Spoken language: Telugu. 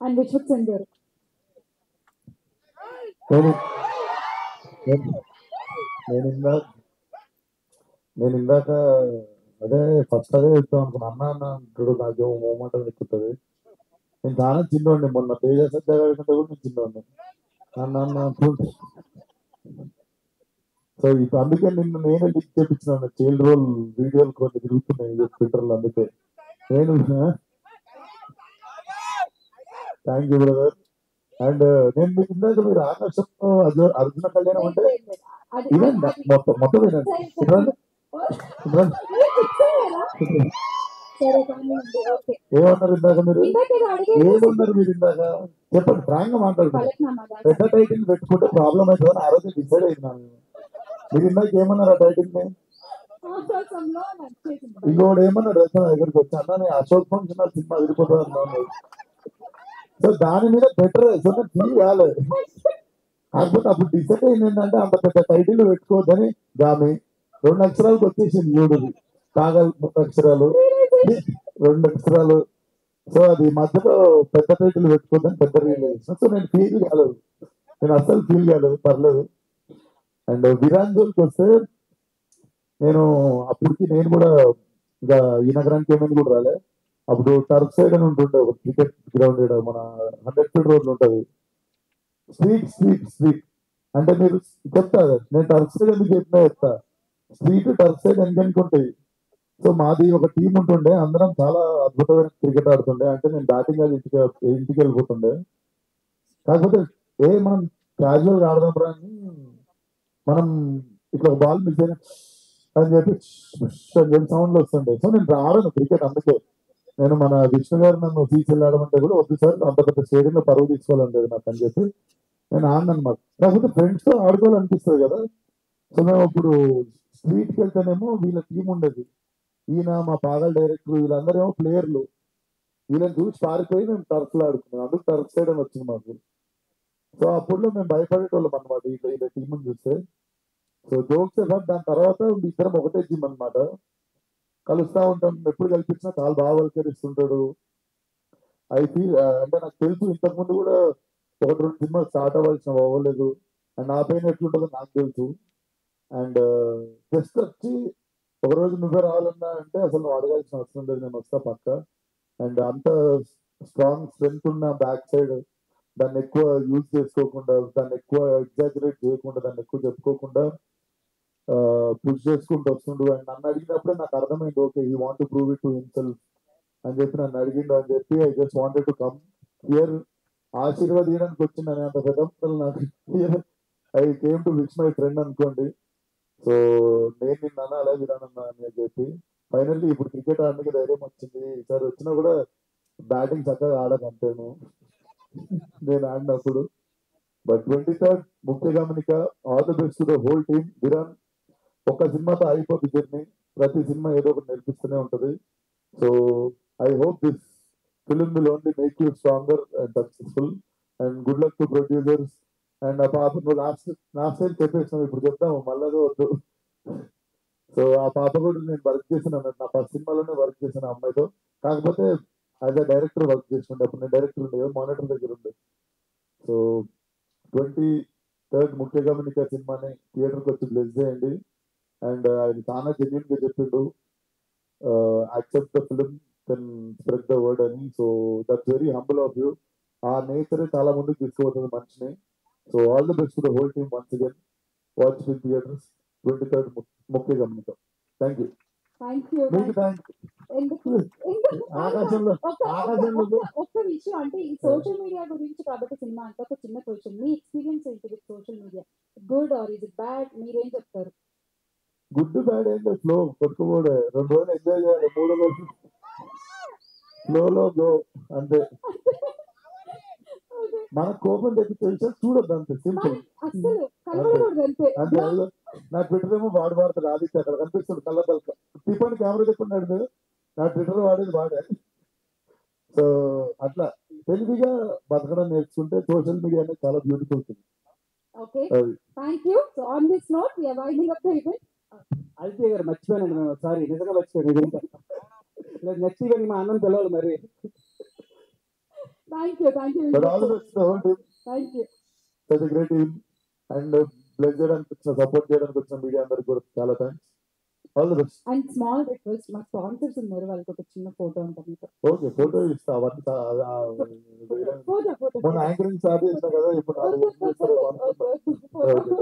and Vishwak Sandhur. నేను ఇందాక అదే ఫస్ట్ అదే చెప్తాను అనుకున్నా. అన్న అన్న అంటాడు, నాకేమో మోమాట ఎక్కుతుంది. నేను చాలా చిన్నోండి, మొన్న తేజ సత్య గారి కంటే కూడా నేను చిన్నోండి. అన్న అన్న అంటుంటే సో ఇప్పుడు అందుకే నేనే లిక్ చేపించినాను. చైల్డ్ రోల్ వీడియోలు కొన్ని తిరుగుతున్నాయి ట్విట్టర్లో. అందుకే నేను థ్యాంక్ యూ బ్రదర్. అండ్ నేను మీకు ఇందాక మీరు ఆకాశంలో అర్జున కళ్యాణం అంటే ఇదండి, మొత్తం వినండి. ఏమన్నారు ఇందాక మీరు? ఏమన్నారు మీరు ఇందాక? చెప్పండి, ఫ్రాంక్ గా మాట్లాడుతున్నారు. పెద్ద టైటిల్ పెట్టుకుంటే ప్రాబ్లం అవుతుందని ఆ రోజు డిసైడ్ అయినాను. మీరు ఇందాక ఏమన్నారు ఆ టైటిల్ ని? ఇంకోటి ఏమన్నాడు నా దగ్గరికి వచ్చి, అన్న నేను అశోక్ ఫంక్షన్ సినిమా వెళ్ళిపోతాను అన్నాను. సో దాని మీద బెటర్ సో నేను ఫీల్ కాలేదు. కాకపోతే అప్పుడు డిసైడ్ అయింది ఏంటంటే అంత పెద్ద టైటిల్ పెట్టుకోవద్దని. దాని 2 అక్షరాలకు వచ్చేసింది యూడుది. కాగల్ 3 అక్షరాలు, 2 అక్షరాలు. సో అది మధ్యలో పెద్ద టైటిల్ పెట్టుకోవద్దని పెద్ద రియలైజేషన్. సో నేను ఫీల్ కాలేదు, నేను అస్సలు ఫీల్ కాలేదు, పర్లేదు. అండ్ విరాంజోల్కి వస్తే నేను అప్పటికి నేను కూడా ఇంకా ఈ నగరానికి ఏమైంది కూడా రాలే. అప్పుడు టర్ఫ్ సైడ్ అని ఉంటుండే ఒక క్రికెట్ గ్రౌండ్, మన 100 ఫీట్ రోడ్ ఉంటుంది. స్ట్రీట్ అంటే మీరు చెప్తా, నేను టర్ఫ్ సైడ్ ఎందుకు చెప్పినా చెప్తా. స్ట్రీట్ టర్ఫ్ సైడ్ ఎందుకుంటాయి. సో మాది ఒక టీం ఉంటుండే, అందరం చాలా అద్భుతమైన క్రికెట్ ఆడుతుండే. అంటే నేను బ్యాటింగ్ అది ఇంటికి వెళ్ళిపోతుండే. కాకపోతే మనం క్యాజువల్ ఆడదాం రా అని మనం ఇట్లా బాల్ మిస్ అయినా అని చెప్పి సౌండ్లు వస్తుండే. సో నేను ఆడను క్రికెట్. అందుకే నేను మన విష్ణు గారు నన్ను తీసుకెళ్ళాడమంటే కూడా వద్దు సార్, అంత పెద్ద స్టేడియంలో పరువు తీసుకోవాలంటే నాకు అని చెప్పి నేను ఆడను అనమాట. కాకపోతే ఫ్రెండ్స్ తో ఆడుకోవాలనిపిస్తుంది కదా. సో మేము ఇప్పుడు స్ట్రీట్కి వెళ్తేనేమో వీళ్ళ టీం ఉండేది. ఈయన మా పాగల్ డైరెక్టర్, వీళ్ళందరేమో ప్లేయర్లు. వీళ్ళని చూసి పారిపోయి మేము టర్ఫ్లో ఆడుకున్నాం. అందుకు టర్ఫ్ సైడ్ అని వచ్చింది మాకు. సో అప్పుడులో మేము భయపడేటోళ్ళం అనమాట వీళ్ళ టీంని చూస్తే. సో జోక్స్ సార్, దాని తర్వాత ఇద్దరం ఒకటే టీం అనమాట. కలుస్తా ఉంటాం, ఎప్పుడు కల్పించినా చాలా బాగా వల్కరిస్తుంటాడు. ఐ ఫీల్ అంటే నాకు తెలుసు ఇంతకుముందు కూడా 1-2 సినిమాలు స్టార్ట్ అవ్వలేదు. అండ్ నా పైన ఎట్లుంటుందో నాకు తెలుసు. అండ్ జస్ట్ వచ్చి ఒకరోజు నువ్వే రావాలన్నా అంటే అసలు నువ్వు అడగాల్సిన అవసరం లేదు, నేను వస్తా పక్క. అండ్ అంత స్ట్రాంగ్ స్ట్రెంగ్త్ ఉన్న బ్యాక్ సైడ్ దాన్ని ఎక్కువ యూజ్ చేసుకోకుండా, దాన్ని ఎక్కువ ఎగ్జాజరేట్ చేయకుండా, దాన్ని ఎక్కువ చెప్పుకోకుండా పుష్ చేసుకుంటూ వస్తుండు. అండ్ నన్ను అడిగినప్పుడే నాకు అర్థమైంది, okay he want to prove it to himself అని చెప్పి నన్ను అడిగిండు అని చెప్పి I just wanted to come here. ఆశీర్వాదీయడానికి వచ్చింది అని అంత పెద్ద నాకు I came to wish my friend అనుకోండి. సో నేను నిన్న అలా విరానన్నా అని చెప్పి ఫైనల్లీ ఇప్పుడు క్రికెట్ ఆడడానికి ధైర్యం వచ్చింది. ఈసారి వచ్చినా కూడా బ్యాటింగ్ చక్కగా ఆడకంటాను నేను ఆడినప్పుడు. బట్ 23rd ముఖ్య గమనిక, all the best to the whole team. Viraan, ఒక్క సినిమాతో అయిపోద్ది జర్నీ, ప్రతి సినిమా ఏదో ఒకటి నేర్పిస్తూనే ఉంటుంది. So I hope this film will only make you stronger and successful. And good luck to producers. And ఆ పాప నువ్వు లాస్ట్ టైం చెప్పేసినావు, ఇప్పుడు చెప్తాము మళ్ళీ వద్దు. సో ఆ పాప కూడా నేను వర్క్ చేశాను అన్నట్టు, నా ఫస్ట్ సినిమాలోనే వర్క్ చేశాను ఆ అమ్మాయితో. కాకపోతే యాజ్ అ డైరెక్టర్ వర్క్ చేస్తుండే, అప్పుడు నేను డైరెక్టర్ ఉండే, మానిటర్ దగ్గర ఉండే. సో 23rd ముఖ్య గమనిక సినిమాని థియేటర్కి వచ్చి బ్లెస్ చేయండి. అండ్ ఆయన చాలా జెన్యున్ గా చెప్పిండు, accept the film can spread the word అని. So that's very humble of you. ఆ నేచర్ చాలా ముందుకు తీసుకుపోతుంది మనిషిని. So all the best to the whole team once again. Watch in theatres 23rd ముఖ్య గమనిక. Thank you. మీకు థ్యాంక్ ఆకాశంలో ఒక్క విషయం అంటే ఈ సోషల్ మీడియా గురించి కాబట్టి సినిమా అంటే ఒక చిన్న క్వశ్చన్, మీ ఎక్స్పీరియన్స్ ఏంటి with social media? Good or is it bad? మీరేం చెప్తారు? గుడ్ బ్యాడ్ ఏంటో ఫ్లో కొట్టుకోబోడే, 2 రోజులు ఎంజాయ్ చేయాలి, 3 రోజులు ఫ్లోలో గో అంతే. మన కోపం తెచ్చి తెలిసా చూడొద్దు, అంతే సింపుల్ అంతే. నా ట్విట్టర్ ఏమో వాడతాడు ఆదిత్య, అక్కడ కనిపిస్తుంది కళ్ళ పలక తిప్పని కెమెరా తిప్పున్నాడు. నా ట్విట్టర్ వాడేది వాడే. సో అట్లా తెలివిగా బతకడం నేర్చుకుంటే సోషల్ మీడియా అనేది చాలా beautiful thing. Okay, thank you. So on this note we are winding up the event. Aditya గారు మర్చిపోయానండి మేము, సారీ, నిజంగా మర్చిపోయాను. నెక్స్ట్ ఈవెంట్ మా అన్నం పిలవాలి మరి. Thank you but all the best whole team, thank you. Such great team. And bless చేయడానికి వచ్చిన, సపోర్ట్ చేయడానికి వచ్చిన మీడియా అందరికి కూడా చాలా thanks. All the best. And small request, మా స్పాన్సర్స్ ఉన్నారు, వాళ్ళకి ఒక చిన్న ఫోటో ఉంటుంది. ఓకే, ఫోటో ఇస్తా. అవన్నీ ఫోటో మొన్న యాంకరింగ్ స్టార్ట్ చేసిన కదా, ఇప్పుడు ఫోటో